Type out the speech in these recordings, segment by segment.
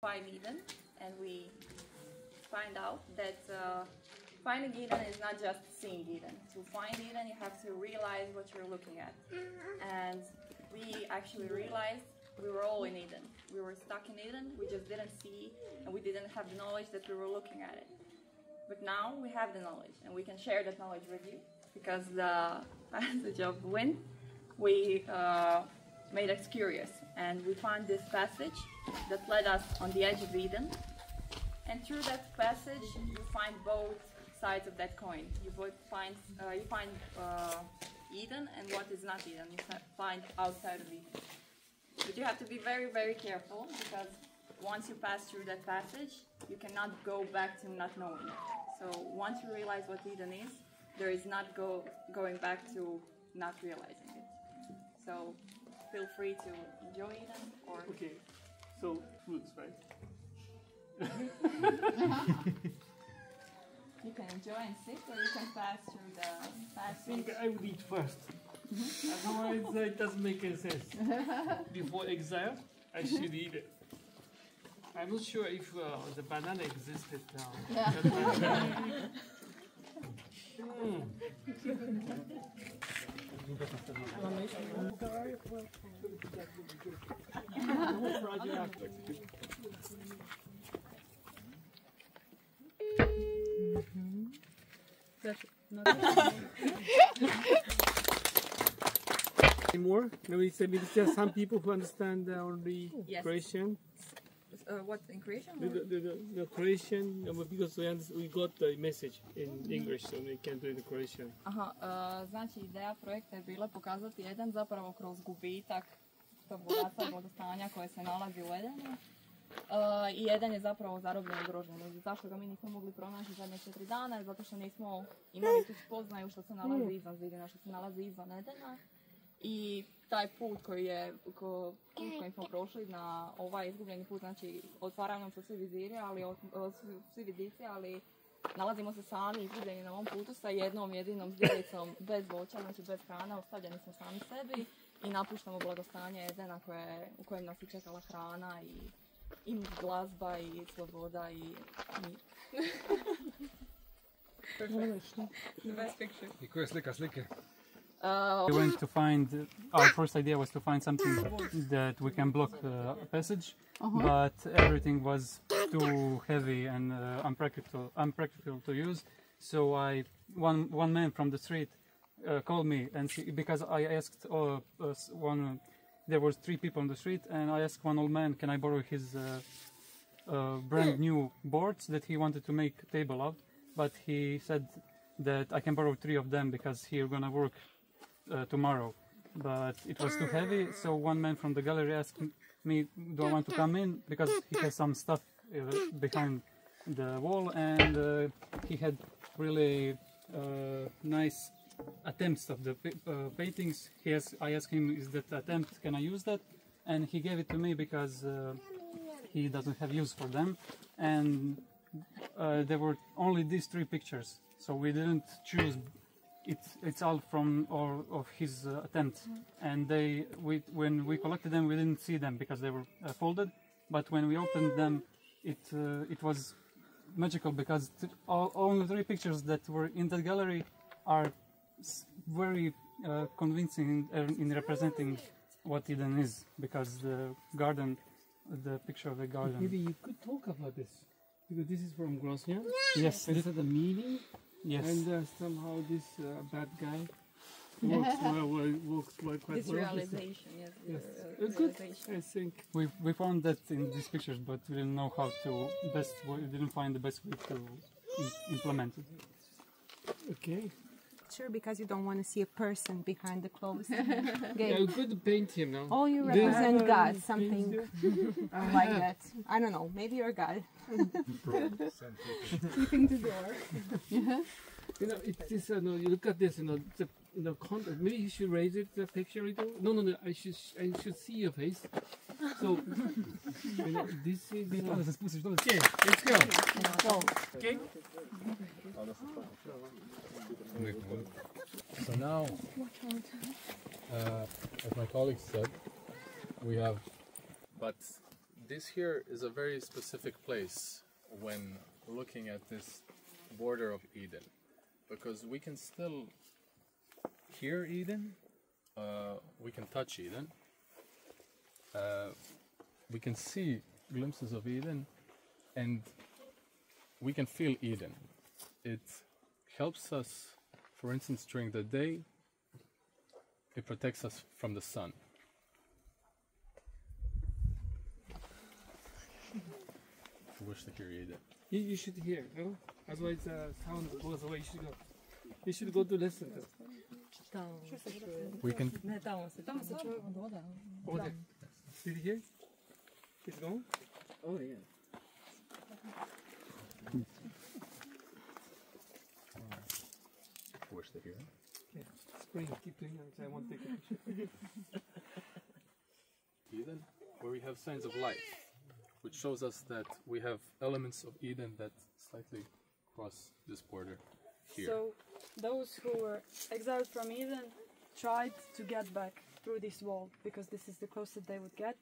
find Eden, and we find out that finding Eden is not just seeing Eden. To find Eden, you have to realize what you're looking at. And we actually realized we were all in Eden. We were stuck in Eden, we just didn't see, and we didn't have the knowledge that we were looking at it. But now we have the knowledge, and we can share that knowledge with you, because the passage of wind, we made us curious, and we found this passage that led us on the edge of Eden. And through that passage, you find both sides of that coin. You find Eden and what is not Eden. You find outside of Eden. But you have to be very, very careful, because once you pass through that passage, you cannot go back to not knowing it. So once you realize what Eden is, there is not going back to not realizing it. So feel free to enjoy Eden, or... Okay, so fruits, right? You can enjoy and sit, or you can pass through the passage. I think I would eat first. Otherwise, it doesn't make any sense. Before exile, I should eat it. I'm not sure if the banana existed now. More? Maybe just some people who understand only Croatian. What, in Croatian? The Croatian, because we got the message in English, so we can do it in Croatian. Znači, ideja projekta je bila pokazati Eden zapravo kroz gubitak tog bogatstva i blagostanja koje se nalazi u Edenu. I Eden je zapravo zarobljen u Grožnjanu. Zašto ga mi nismo mogli pronaći zadnje 4 dana? Zato što nismo imali tu spoznaju što se nalazi izvan Zidina, što se nalazi izvan Edena. I taj put kojim smo prošli na ovaj izgubljeni put, znači otvaraju nam se svi viziri, svi vidici, ali nalazimo se sami izgubljeni na ovom putu sa jednom jedinom zdijelicom bez voća, znači bez hrane, ostavljeni smo sami sebi i napuštamo blagostanje Edena u kojem nas je čekala hrana i glazba i sloboda i mir. The best picture. I koje slike? We went to find, our first idea was to find something that we can block a passage, but everything was too heavy and unpractical to use. So one man from the street called me, and because I asked there was 3 people on the street, and I asked one old man, can I borrow his brand new boards that he wanted to make a table out, but he said that I can borrow 3 of them because he's gonna work tomorrow, but it was too heavy. So one man from the gallery asked me, do I want to come in, because he has some stuff behind the wall, and he had really nice attempts of the paintings. I asked him, is that attempt, can I use that? And he gave it to me because he doesn't have use for them, and there were only these 3 pictures, so we didn't choose. It's all of his attempts, and when we collected them, we didn't see them because they were folded. But when we opened them, it was magical, because only 3 pictures that were in the gallery are very convincing in representing what Eden is, because the picture of the garden. Maybe you could talk about this, because this is from Grožnjan. Yes. This is the meaning. Yes. And somehow this bad guy works quite this well. Realization, yes. Good, I think. We found that in these pictures, but we didn't know how to we didn't find the best way to implement it. Okay. Sure, because you don't want to see a person behind the clothes. Yeah, you could paint him now. Oh, you represent God, something like that. I don't know, maybe you're God. Keeping the door. You know, it's this. You look at this. The content. Maybe you should raise it, the picture a little. No. I should see your face. So, this is. Okay, let's go. Okay. So now, as my colleague said, we have, but this here is a very specific place when looking at this border of Eden, because we can still hear Eden, we can touch Eden, we can see glimpses of Eden, and we can feel Eden. It helps us, for instance, during the day, it protects us from the sun. I wish to hear Eden. You should hear, no? Otherwise the sound goes away. You should go to listen to. We can. Over there. Did you hear? It's gone? Oh yeah. I wish to hear it. Yeah. Spring, keep doing it. I won't take a picture. Eden, where we have signs of life, which shows us that we have elements of Eden that slightly cross this border here. So those who were exiled from Eden tried to get back through this wall because this is the closest they would get.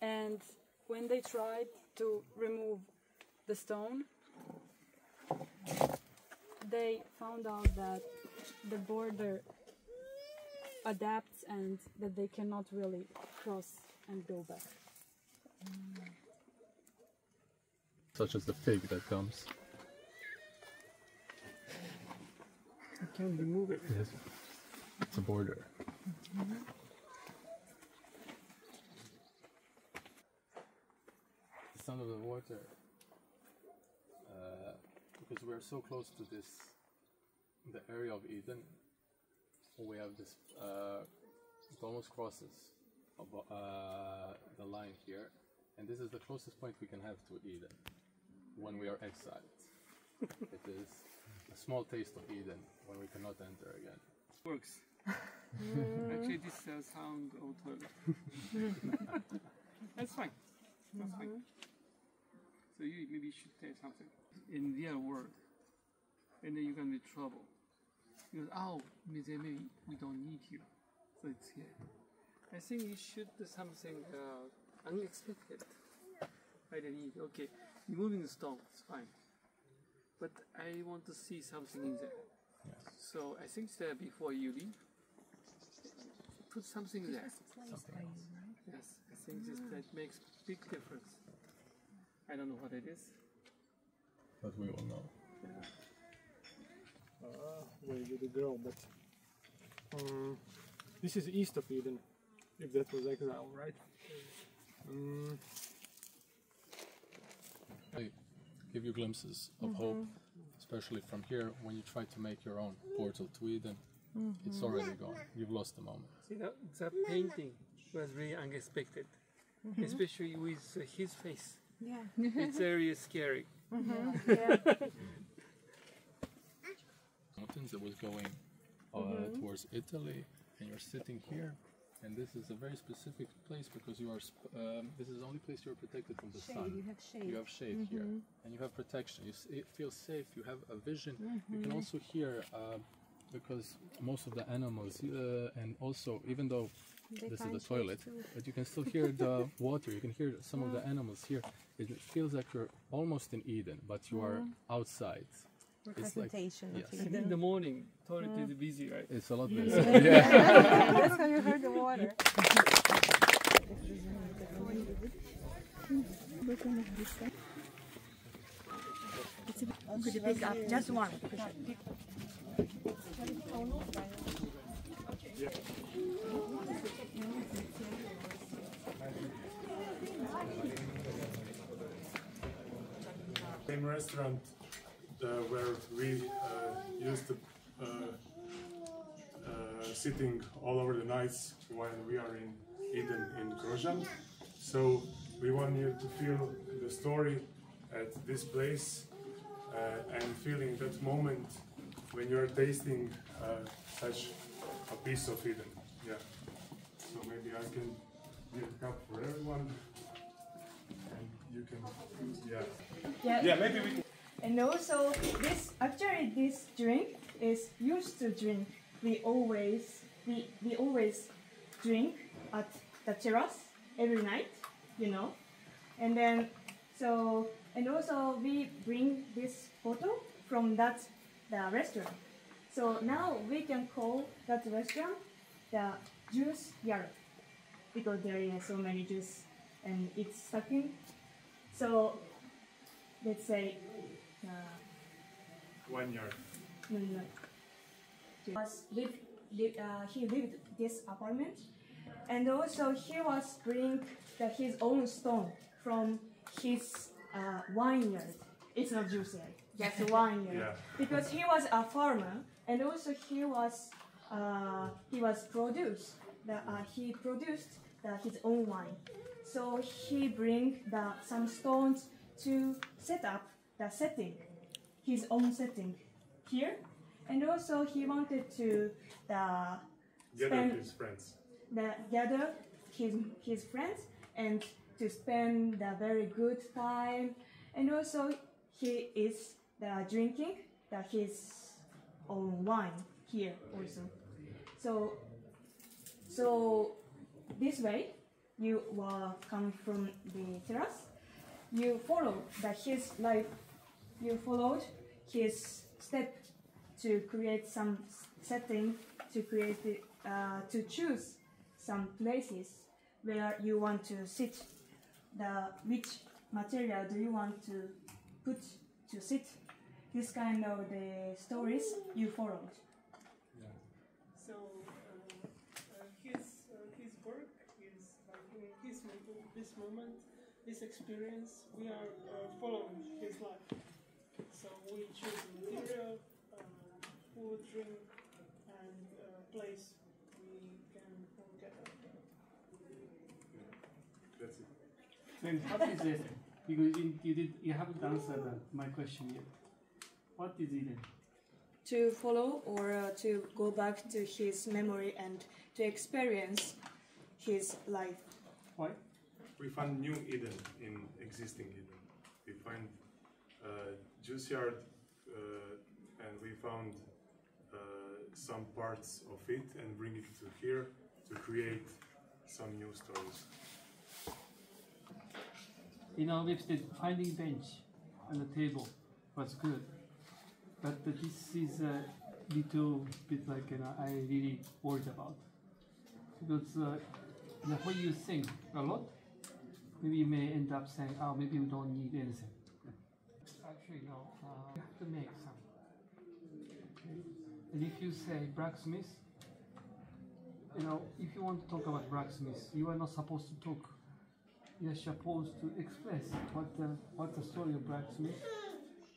And when they tried to remove the stone, they found out that the border adapts and that they cannot really cross and go back. Such as the fig that comes. I can't remove it. Yes. It's a border. The sound of the water, because we're so close to this, the area of Eden, we have this, it almost crosses the line here, and this is the closest point we can have to Eden when we are exiled. It is a small taste of Eden when we cannot enter again. Works. Actually, this sound of toilet. That's fine. That's fine. So you maybe you should say something in their word, and then you're gonna be in trouble. Because maybe we don't need you, so it's here. I think you should do something unexpected. I don't need. Okay, removing the stone is fine, but I want to see something in there. Yes. So I think that before you leave, put something there. Something else. Yes, I think that makes big difference. I don't know what it is. But we will know. Yeah. Where did it grow? But this is east of Eden, if that was exile, right? They give you glimpses of hope, especially from here when you try to make your own portal to Eden. It's already gone. You've lost the moment. See, the painting was really unexpected, especially with his face. Yeah. It's very scary. Mountains, it was going towards Italy, and you're sitting here, and this is a very specific place because you are. This is the only place you are protected from the sun. You have shade. You have shade here, and you have protection. You feel safe. You have a vision. You can also hear because most of the animals, and also even though this is the toilet, but you can still hear the water. You can hear some of the animals here. It feels like you're almost in Eden, but you are outside. It's like, Representation yes. of In Eden. the morning, toilet is busy, right? It's a lot busy. That's how you heard the water. Could you pick up just one? Same restaurant where we used to sitting all over the nights when we are in Eden in Grožnjan. So we want you to feel the story at this place and feeling that moment when you are tasting such a piece of Eden. Yeah. So maybe I can get a cup for everyone, and you can. Yeah, maybe we can. And also, actually this drink is used to drink. We always drink at the terrace every night, you know. And then, and also we bring this photo from the restaurant. So now we can call that restaurant the juice yard because there is so many juice and it's sucking. So let's say 1 yard. no. He lived this apartment, and also he was bring his own stone from his vineyard. It's not juice yard, just a vineyard. Yeah. Because he was a farmer, and also he produced his own wine. So he bring some stones to set up the setting, his own setting here, and also he wanted to gather his friends and to spend a very good time, and also he is drinking his own wine here also. So this way you will come from the terrace. You follow his life. You followed his step to create some setting, to choose some places where you want to sit. Which material do you want to put to sit? This kind of the stories you followed. So his work is like in this moment, this experience. We are following his life. So we choose material, food, drink, and place we can all gather. That's it. Then what is it? Because you haven't answered my question yet. What is it? To follow or to go back to his memory and to experience his life. Why? We find new Eden in existing Eden. We find juice yard, and we found some parts of it and bring it to here to create some new stories. You know, with the finding bench and the table was good, but this is a little bit like I really worried about, because when you think a lot, maybe you may end up saying, oh, maybe we don't need anything. Actually, no, you have to make some. Okay? And if you say blacksmith, you know, if you want to talk about blacksmith, you are not supposed to talk. You're supposed to express what the story of blacksmith,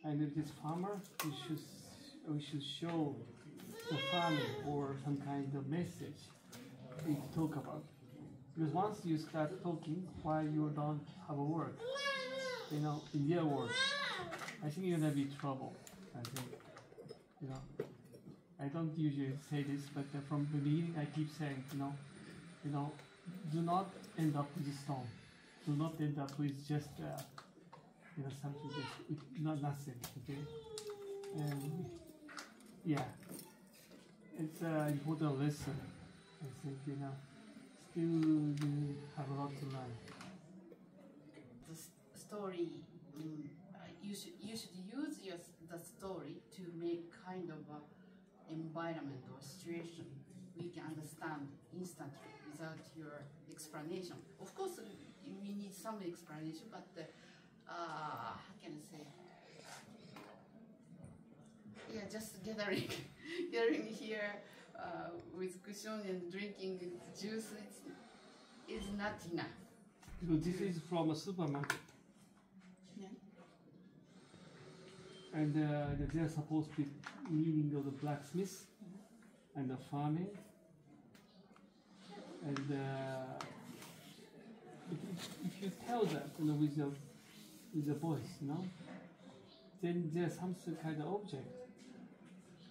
and if this farmer, we should show the farming or some kind of message we talk about. Because once you start talking while you don't have a word, you know, in their words, I think you're gonna be in trouble. I think, you know, I don't usually say this, but from the beginning I keep saying, you know, do not end up with a stone. Do not end up with just, you know, something with nothing. Okay, and yeah, it's an important lesson. I think, you know, still you have a lot to learn. The story, you should use the story to make kind of a environment or situation we can understand instantly without your explanation. Of course, we need some explanation, but how can I say? Yeah, just gathering here with cushion and drinking juice is not enough. Because this is from a supermarket. Yeah. And they're supposed to be meaning of the blacksmith and the farming. And if you tell that, you know, with the voice, you know, then there's some kind of object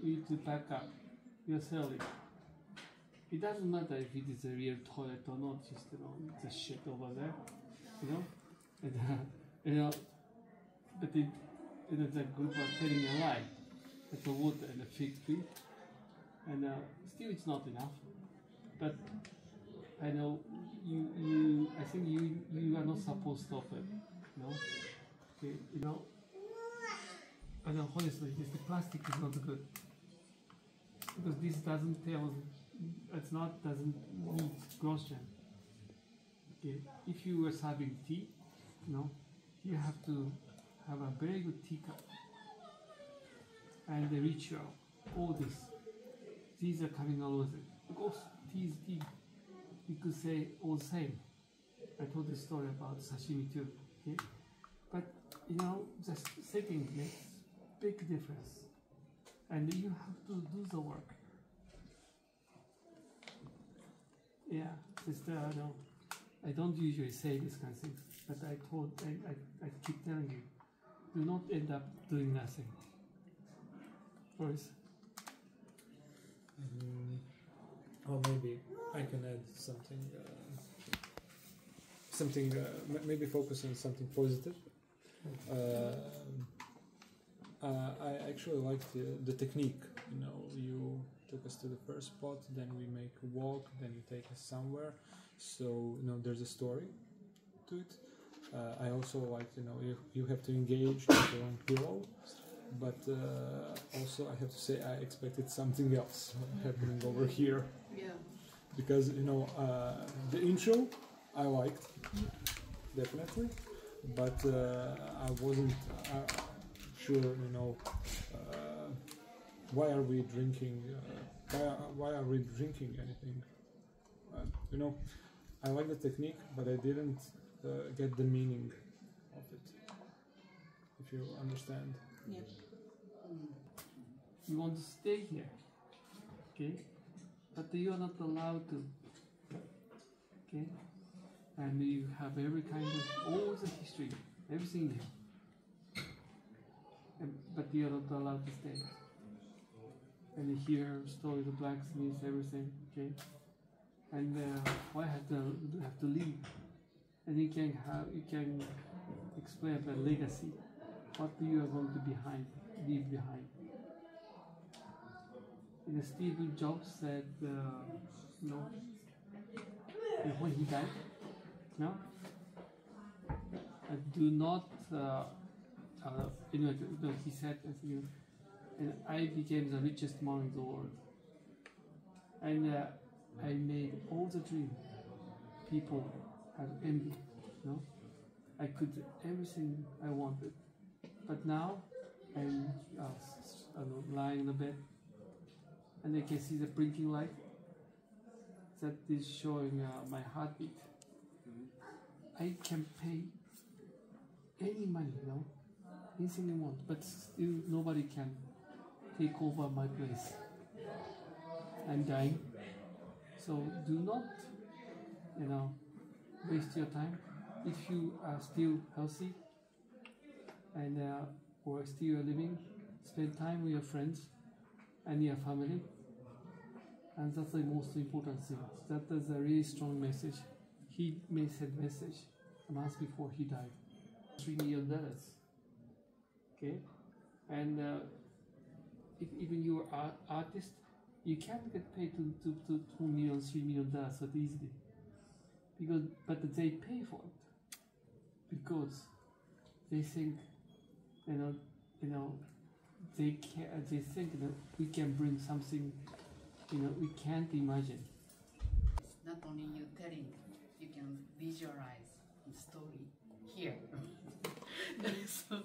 you need to back up yourself. It doesn't matter if it is a real toilet or not, just, you know, it's a shit over there, you know, and you know, but it is a group of telling a lie, like the water and the fig tree, and still it's not enough. But I know I think you are not supposed to stop it. No. Okay. You know. I know honestly, the plastic is not good because this doesn't need Grožnjan. Okay. If you were serving tea, you know, you have to have a very good teacup and the ritual. All this. These are coming along with it. Of course, tea is tea. You could say all the same. I told the story about sashimi too. Okay? But you know, just setting makes big difference. And you have to do the work. Yeah, just no. I don't usually say this kind of things, but I keep telling you, do not end up doing nothing. Boris? Or maybe I can add something. Maybe focus on something positive. I actually liked the technique. You know, you took us to the first spot, then we make a walk, then you take us somewhere. So you know, there's a story to it. I also like, you know, you have to engage with your own pillow. But also I have to say I expected something else happening over here. Yeah. Because, you know, the intro I liked, definitely. But I wasn't sure, you know, why are we drinking, why are we drinking anything? You know, I like the technique, but I didn't get the meaning of it, if you understand. Yep. You want to stay here, okay? But you are not allowed to, okay? And you have every kind of, all the history, everything here. But you are not allowed to stay. And you hear story of the blacksmiths, everything, okay? And why have to leave? And you can explain about legacy. What you are going to leave behind. And Steve Jobs said, no, when he died, no, do not, he said, and I became the richest man in the world. And I made all the dream people have envy, no? I could do everything I wanted. But now I'm lying in the bed and I can see the blinking light that is showing my heartbeat. I can pay any money, you know, anything you want, but still nobody can take over my place. I'm dying, so do not, you know, waste your time. If you are still healthy and or still living, spend time with your friends and your family, and that's the most important thing. That is a really strong message. He made that message a month before he died. $3 million, okay? And if even you are artist, you can't get paid to $2 million, $3 million so easily. But they pay for it because they think, you know, they think that we can bring something, you know, we can't imagine. Not only you telling, you can visualize the story here. So